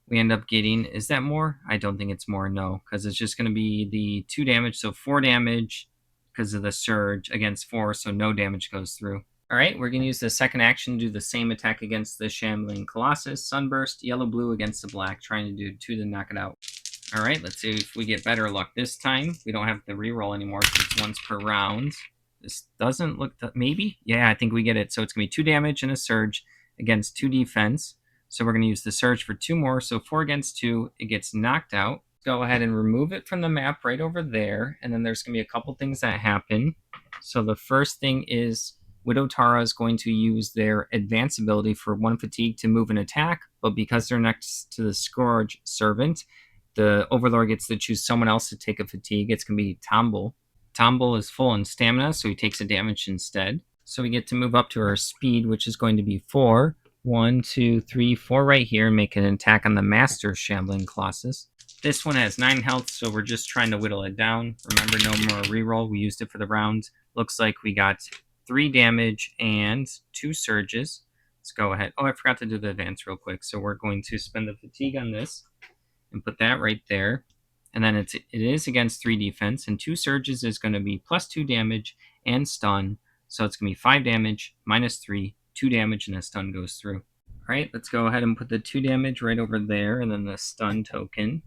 We end up getting, is that more? I don't think it's more, no, because it's just going to be the 2 damage, so 4 damage because of the surge against 4, so no damage goes through. Alright, we're going to use the second action to do the same attack against the Shambling Colossus. Sunburst, yellow-blue against the black, trying to do 2 to knock it out. Alright, let's see if we get better luck this time. We don't have to reroll anymore, so it's once per round. This doesn't look, maybe? Yeah, I think we get it. So it's going to be 2 damage and a surge against 2 defense. So we're going to use the surge for 2 more. So 4 against 2, it gets knocked out. Go ahead and remove it from the map right over there. And then there's going to be a couple things that happen. So the first thing is Widow Tara is going to use their advance ability for 1 fatigue to move an attack. But because they're next to the Scourge Servant, the Overlord gets to choose someone else to take a fatigue. It's going to be Tomble. Tomble is full in stamina, so he takes a damage instead. So we get to move up to our speed, which is going to be 4. 1, 2, 3, 4 right here, and make an attack on the Master Shambling Colossus. This one has 9 health, so we're just trying to whittle it down. Remember, no more reroll. We used it for the round. Looks like we got 3 damage and 2 surges. Let's go ahead. Oh, I forgot to do the advance real quick. So we're going to spend the fatigue on this and put that right there. And then it is against 3 defense, and 2 surges is going to be plus 2 damage and stun. So it's going to be 5 damage minus 3. 2 damage and a stun goes through. Alright, let's go ahead and put the 2 damage right over there and then the stun token.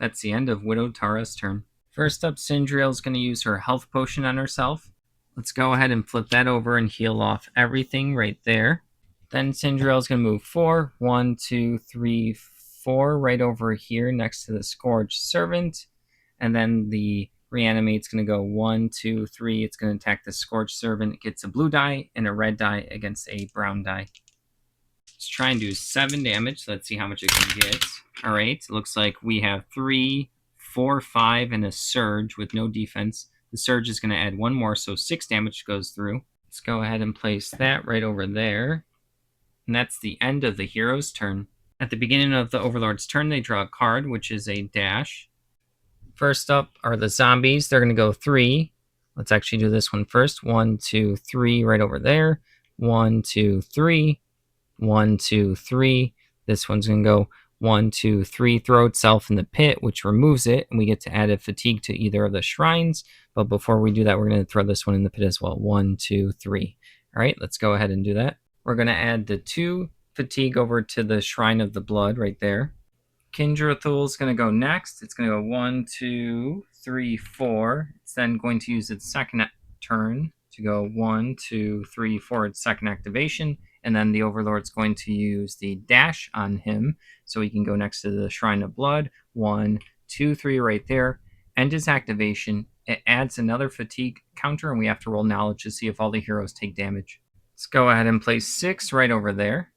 That's the end of Widow Tara's turn. First up, Sindriel is going to use her health potion on herself. Let's go ahead and flip that over and heal off everything right there. Then Sindriel is going to move 4. 1, 2, 3, 4 right over here next to the Scourge Servant. And then the Reanimate's going to go 1, 2, 3. It's going to attack the Scourge Servant. It gets a blue die and a red die against a brown die. Let's try and do 7 damage. Let's see how much it can get. Alright, looks like we have 3, 4, 5, and a surge with no defense. The surge is going to add 1 more, so 6 damage goes through. Let's go ahead and place that right over there. And that's the end of the hero's turn. At the beginning of the Overlord's turn, they draw a card, which is a dash. First up are the zombies. They're going to go 3. Let's actually do this one first. 1, 2, 3 right over there. 1, 2, 3. 1, 2, 3. This one's going to go 1, 2, 3, throw itself in the pit, which removes it, and we get to add a fatigue to either of the shrines. But before we do that, we're going to throw this one in the pit as well. 1, 2, 3. All right, let's go ahead and do that. We're going to add the 2 fatigue over to the Shrine of the Blood right there. Kindra Thule is going to go next. It's going to go 1, 2, 3, 4. It's then going to use its second turn to go 1, 2, 3, 4, its second activation. And then the Overlord's going to use the dash on him so he can go next to the Shrine of Blood. 1, 2, 3 right there. End his activation. It adds another fatigue counter, and we have to roll knowledge to see if all the heroes take damage. Let's go ahead and place 6 right over there.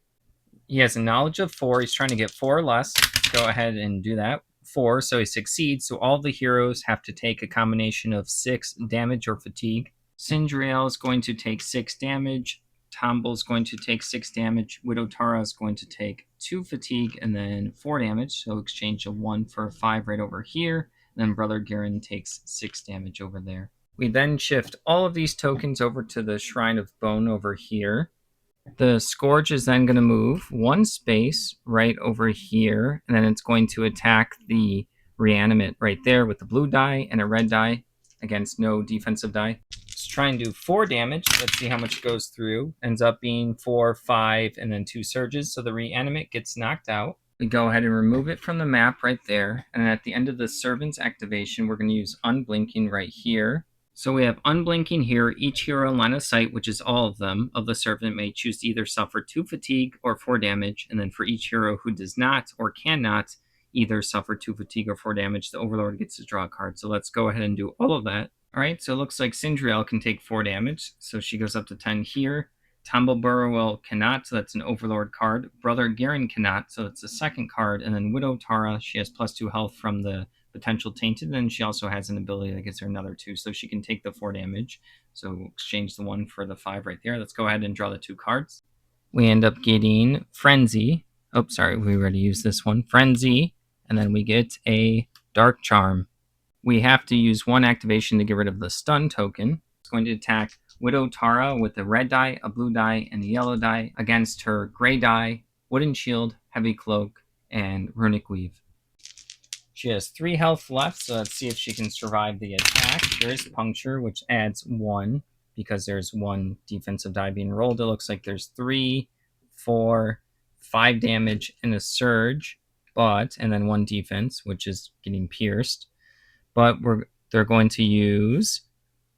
He has a knowledge of 4. He's trying to get 4 or less. Let's go ahead and do that. 4, so he succeeds. So all the heroes have to take a combination of 6 damage or fatigue. Sindriel is going to take 6 damage. Tomble is going to take 6 damage. Widow Tara is going to take 2 fatigue and then 4 damage. So exchange a 1 for a 5 right over here. And then Brother Garen takes 6 damage over there. We then shift all of these tokens over to the Shrine of Bone over here. The Scourge is then going to move 1 space right over here, and then it's going to attack the Reanimate right there with the blue die and a red die against no defensive die. Let's try and do 4 damage. Let's see how much goes through. Ends up being 4, 5, and then 2 surges, so the Reanimate gets knocked out. We go ahead and remove it from the map right there, and at the end of the Servant's activation, we're going to use Unblinking right here. So we have Unblinking here. Each hero in line of sight, which is all of them, of the Servant may choose to either suffer 2 fatigue or 4 damage. And then for each hero who does not or cannot either suffer 2 fatigue or 4 damage, the Overlord gets to draw a card. So let's go ahead and do all of that. All right, so it looks like Sindriel can take 4 damage. So she goes up to 10 here. Tomble Burrowell cannot, so that's an Overlord card. Brother Garen cannot, so it's a second card. And then Widow Tara, she has +2 health from the potential tainted, and she also has an ability that gives her another 2, so she can take the 4 damage. So exchange the 1 for the 5 right there. Let's go ahead and draw the 2 cards. We end up getting Frenzy. Oh, sorry, we already used this one. Frenzy, and then we get a Dark Charm. We have to use 1 activation to get rid of the stun token. It's going to attack Widow Tara with a red die, a blue die, and a yellow die against her gray die, Wooden Shield, Heavy Cloak, and Runic Weave. She has 3 health left, so let's see if she can survive the attack. There is Puncture, which adds 1 because there's 1 defensive die being rolled. It looks like there's 3, 4, 5 damage and a surge, and then 1 defense, which is getting pierced. But they're going to use,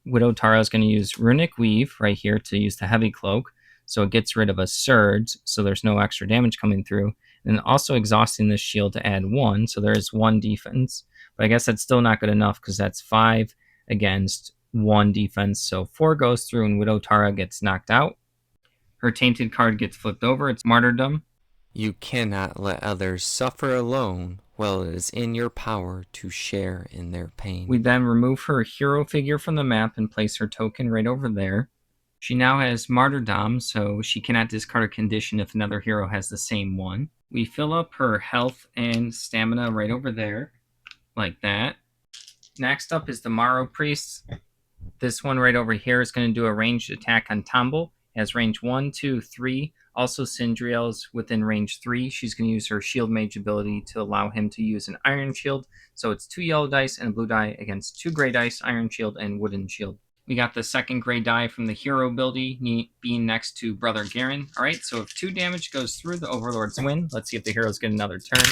Widow Tara is going to use Runic Weave right here to use the Heavy Cloak, so it gets rid of a surge, so there's no extra damage coming through. And also exhausting this shield to add 1, so there is 1 defense. But I guess that's still not good enough because that's 5 against 1 defense. So 4 goes through and Widow Tara gets knocked out. Her tainted card gets flipped over. It's Martyrdom. You cannot let others suffer alone while it is in your power to share in their pain. We then remove her hero figure from the map and place her token right over there. She now has Martyrdom, so she cannot discard a condition if another hero has the same one. We fill up her health and stamina right over there, like that. Next up is the Morrow Priest. This one right over here is going to do a ranged attack on Tomble. It has range 1, 2, 3. Also, Sindriel's within range 3. She's going to use her Shield Mage ability to allow him to use an Iron Shield. So it's 2 yellow dice and a blue die against 2 gray dice, Iron Shield, and Wooden Shield. We got the second gray die from the hero ability being next to Brother Garen. All right, so if 2 damage goes through, the Overlords win. Let's see if the heroes get another turn.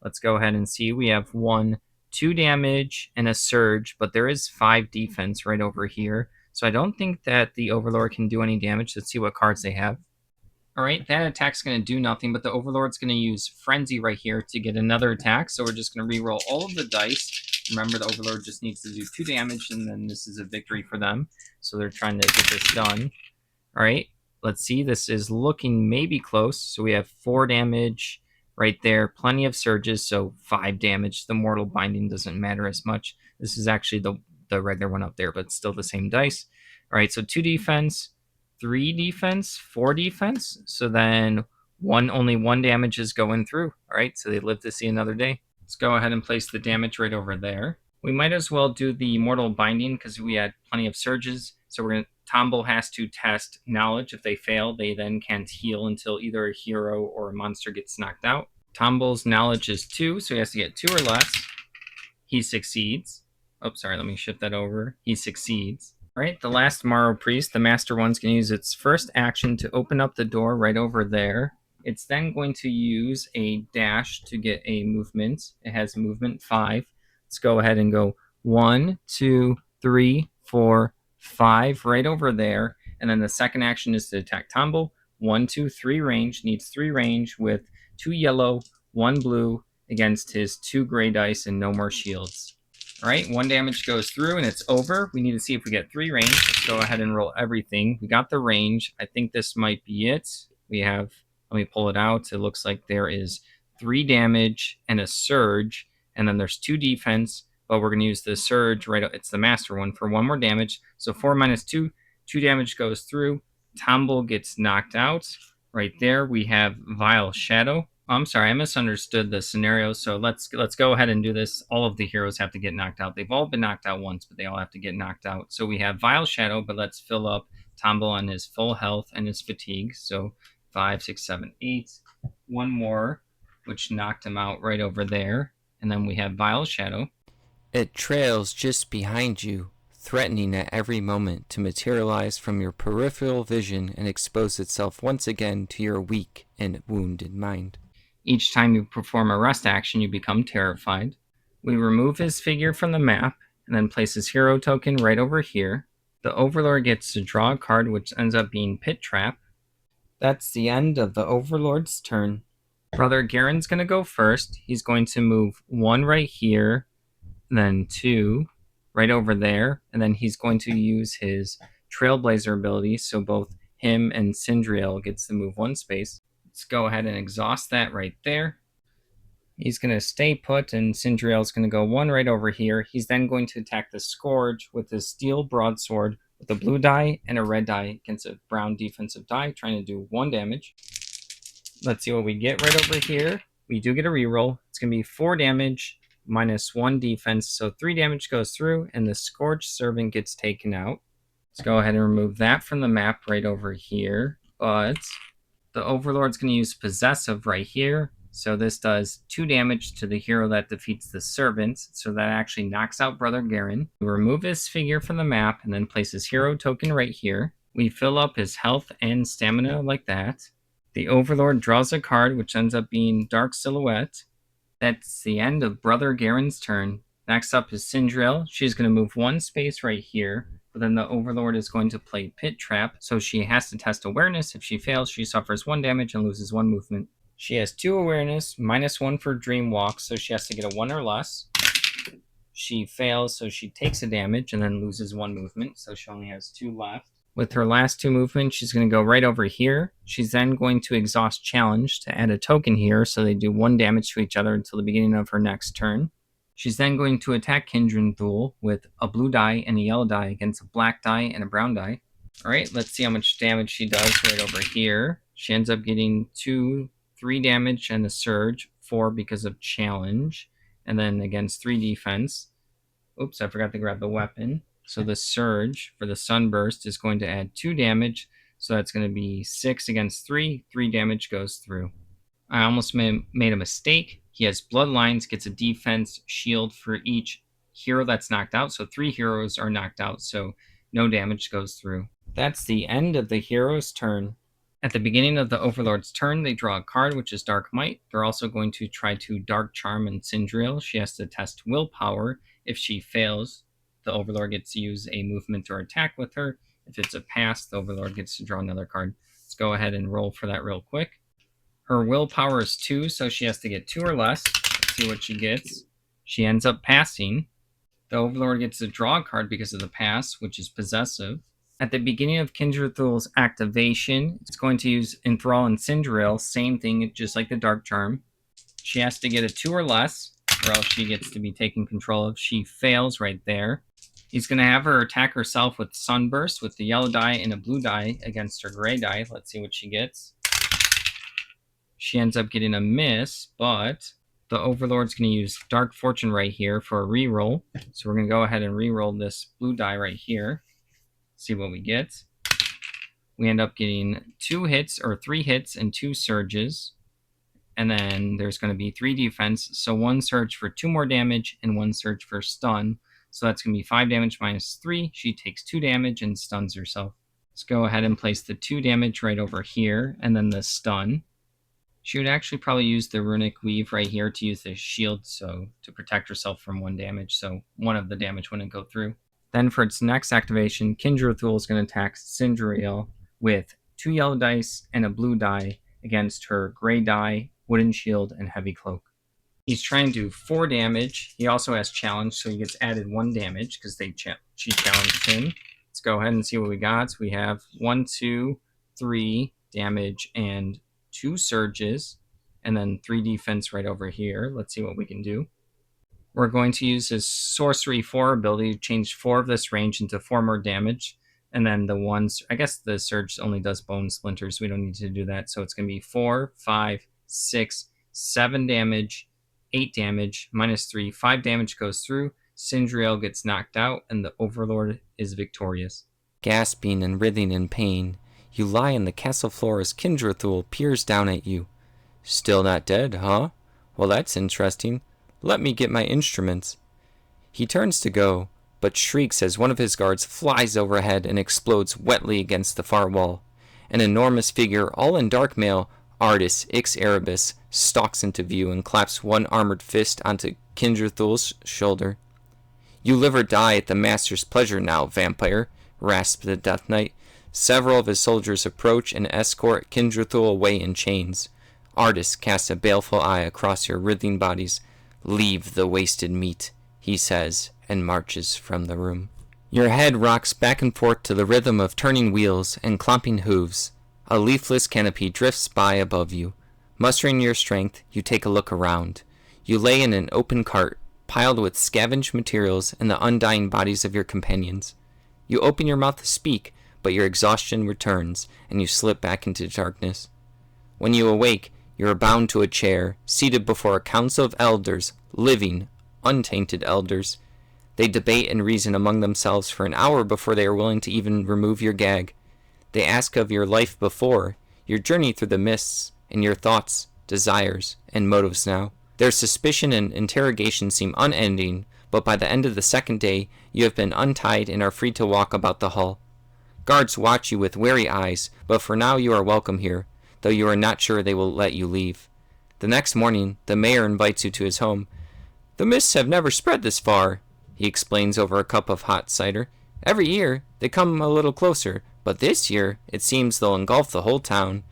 Let's go ahead and see. We have 1, 2 damage and a surge, but there is 5 defense right over here. So I don't think that the Overlord can do any damage. Let's see what cards they have. All right, that attack's going to do nothing, but the Overlord's going to use Frenzy right here to get another attack. So we're just going to re-roll all of the dice. Remember, the Overlord just needs to do 2 damage, and then this is a victory for them. So they're trying to get this done. All right, let's see. This is looking maybe close. So we have 4 damage right there. Plenty of surges, so 5 damage. The Mortal Binding doesn't matter as much. This is actually the regular one up there, but still the same dice. All right, so 2 defense, 3 defense, 4 defense. So then only 1 damage is going through. All right, so they live to see another day. Let's go ahead and place the damage right over there. We might as well do the mortal binding because we had plenty of surges. So Tombo has to test knowledge. If they fail, they then can't heal until either a hero or a monster gets knocked out. Tombo's knowledge is 2, so he has to get 2 or less. He succeeds. Oh, sorry, let me shift that over. He succeeds. All right, the last Morrow Priest, the Master One's going to use its first action to open up the door right over there. It's then going to use a dash to get a movement. It has movement 5. Let's go ahead and go 1, 2, 3, 4, 5 right over there. And then the second action is to attack Tombo. 1, 2, 3 range. Needs 3 range with 2 yellow, 1 blue against his 2 gray dice and no more shields. All right, 1 damage goes through and it's over. We need to see if we get 3 range. Let's go ahead and roll everything. We got the range. I think this might be it. We have, let me pull it out. It looks like there is 3 damage and a surge, and then there's 2 defense, but we're going to use the surge right. It's the master one for 1 more damage. So 4 minus 2, 2 damage goes through. Tombo gets knocked out. Right there, we have Vile Shadow. I'm sorry, I misunderstood the scenario. So let's go ahead and do this. All of the heroes have to get knocked out. They've all been knocked out once, but they all have to get knocked out. So we have Vile Shadow, but let's fill up Tombo on his full health and his fatigue. So 5, 6, 7, 8. 1 more, which knocked him out right over there. And then we have Vile Shadow. It trails just behind you, threatening at every moment to materialize from your peripheral vision and expose itself once again to your weak and wounded mind. Each time you perform a rest action, you become terrified. We remove his figure from the map and then place his hero token right over here. The Overlord gets to draw a card, which ends up being Pit Trap. That's the end of the Overlord's turn. Brother Garen's going to go first. He's going to move 1 right here, then 2 right over there, and then he's going to use his Trailblazer ability, so both him and Sindriel gets to move 1 space. Let's go ahead and exhaust that right there. He's going to stay put, and Sindriel's going to go 1 right over here. He's then going to attack the Scourge with his Steel Broadsword with a blue die and a red die against a brown defensive die, trying to do 1 damage. Let's see what we get right over here. We do get a reroll. It's going to be 4 damage minus 1 defense, so 3 damage goes through, and the Scourge Servant gets taken out. Let's go ahead and remove that from the map right over here, but the Overlord's going to use Possessive right here, so this does 2 damage to the hero that defeats the Servant, so that actually knocks out Brother Garen. We remove his figure from the map and then place his hero token right here. We fill up his health and stamina like that. The Overlord draws a card, which ends up being Dark Silhouette. That's the end of Brother Garen's turn. Next up is Sindriel. She's going to move 1 space right here, but then the Overlord is going to play Pit Trap, so she has to test awareness. If she fails, she suffers 1 damage and loses 1 movement. She has 2 awareness, minus 1 for Dream Walk, so she has to get a 1 or less. She fails, so she takes a damage and then loses 1 movement, so she only has 2 left. With her last 2 movements, she's going to go right over here. She's then going to exhaust Challenge to add a token here, so they do 1 damage to each other until the beginning of her next turn. She's then going to attack Kindred Thule with a blue die and a yellow die against a black die and a brown die. All right, let's see how much damage she does right over here. She ends up getting 2, 3 damage and a surge, 4 because of Challenge, and then against 3 defense. Oops, I forgot to grab the weapon. So the surge for the Sunburst is going to add 2 damage, so that's going to be 6 against 3. 3 damage goes through. I almost made a mistake. He has Bloodlines, gets a defense shield for each hero that's knocked out, so 3 heroes are knocked out, so no damage goes through. That's the end of the hero's turn. At the beginning of the Overlord's turn, they draw a card, which is Dark Might. They're also going to try to Dark Charm and Sindriel. She has to test Willpower. If she fails, the Overlord gets to use a movement or attack with her. If it's a pass, the Overlord gets to draw another card. Let's go ahead and roll for that real quick. Her willpower is 2, so she has to get 2 or less. Let's see what she gets. She ends up passing. The Overlord gets to draw a card because of the pass, which is Possessive. At the beginning of Kindred Thule's activation, it's going to use Enthrall and Sindriel. Same thing, just like the Dark Charm. She has to get a 2 or less, or else she gets to be taken control of. She fails right there. He's going to have her attack herself with Sunburst with the yellow die and a blue die against her gray die. Let's see what she gets. She ends up getting a miss, but The Overlord's going to use Dark Fortune right here for a reroll. So we're going to go ahead and reroll this blue die right here. See what we get. We end up getting 2 hits or 3 hits and 2 surges. And then there's going to be 3 defense. So 1 surge for 2 more damage and 1 surge for stun. So that's going to be 5 damage minus 3. She takes 2 damage and stuns herself. Let's go ahead and place the 2 damage right over here and then the stun. She would actually probably use the Runic Weave right here to use the shield so to protect herself from 1 damage, so 1 of the damage wouldn't go through. Then for its next activation, Kindred Thule is going to attack Cindriel with 2 yellow dice and a blue die against her gray die, wooden shield, and heavy cloak. He's trying to do 4 damage. He also has challenge, so he gets added 1 damage because she challenged him. Let's go ahead and see what we got. So we have 1, 2, 3 damage and 2 surges, and then 3 defense right over here. Let's see what we can do. We're going to use his Sorcery 4 ability to change 4 of this range into 4 more damage. And then the ones, I guess the Surge only does bone splinters. We don't need to do that. So it's going to be 4, 5, 6, 7 damage, 8 damage, minus 3. 5 damage goes through. Cindriel gets knocked out, and the Overlord is victorious. Gasping and writhing in pain, you lie on the castle floor as Kindrathul peers down at you. Still not dead, huh? Well, that's interesting. Let me get my instruments. He turns to go, but shrieks as one of his guards flies overhead and explodes wetly against the far wall. An enormous figure, all in dark mail, Artis Ix Erebus, stalks into view and claps one armored fist onto Kindrathul's shoulder. You live or die at the master's pleasure now, vampire, rasped the Death Knight. Several of his soldiers approach and escort Kindrathul away in chains. Artis casts a baleful eye across your writhing bodies. Leave the wasted meat, he says, and marches from the room. Your head rocks back and forth to the rhythm of turning wheels and clomping hooves. A leafless canopy drifts by above you. Mustering your strength, you take a look around. You lay in an open cart, piled with scavenged materials and the undying bodies of your companions. You open your mouth to speak, but your exhaustion returns, and you slip back into darkness. When you awake, you are bound to a chair, seated before a council of elders, living, untainted elders. They debate and reason among themselves for an hour before they are willing to even remove your gag. They ask of your life before, your journey through the mists, and your thoughts, desires, and motives now. Their suspicion and interrogation seem unending, but by the end of the 2nd day, you have been untied and are free to walk about the hall. Guards watch you with wary eyes, but for now you are welcome here, though you are not sure they will let you leave. The next morning, the mayor invites you to his home. The mists have never spread this far, he explains over a cup of hot cider. Every year, they come a little closer, but this year, it seems they'll engulf the whole town.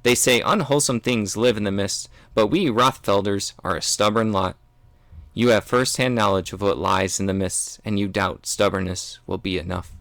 They say unwholesome things live in the mist, but we Rothfelders are a stubborn lot. You have first-hand knowledge of what lies in the mists, and you doubt stubbornness will be enough.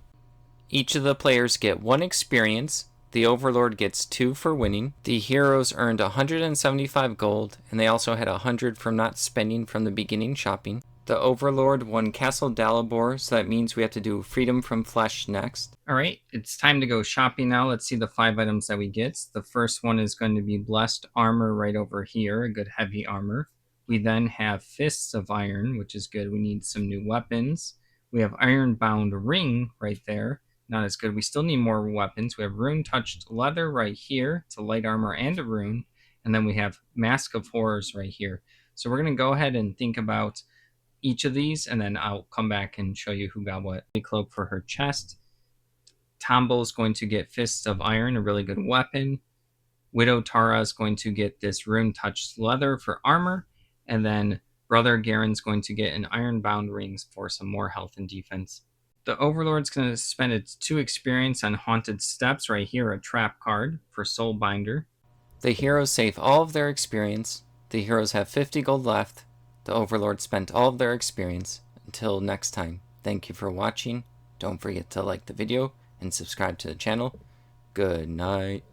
Each of the players get 1 experience. The Overlord gets 2 for winning. The heroes earned 175 gold, and they also had 100 from not spending from the beginning shopping. The Overlord won Castle Dalibor, so that means we have to do Freedom from Flesh next. Alright, it's time to go shopping now. Let's see the 5 items that we get. The first one is going to be Blessed Armor right over here, a good heavy armor. We then have Fists of Iron, which is good. We need some new weapons. We have Ironbound Ring right there. Not as good. We still need more weapons. We have Rune Touched Leather right here. It's a light armor and a rune. And then we have Mask of Horrors right here. So we're going to go ahead and think about each of these, and then I'll come back and show you who got what. Cloak for her chest. Tombo is going to get Fists of Iron, a really good weapon. Widow Tara is going to get this Rune Touched Leather for armor. And then Brother Garen's going to get an Ironbound Rings for some more health and defense. The Overlord's going to spend its 2 experience on Haunted Steps right here, a trap card for Soulbinder. The heroes save all of their experience. The heroes have 50 gold left. The Overlord spent all of their experience. Until next time, thank you for watching. Don't forget to like the video and subscribe to the channel. Good night.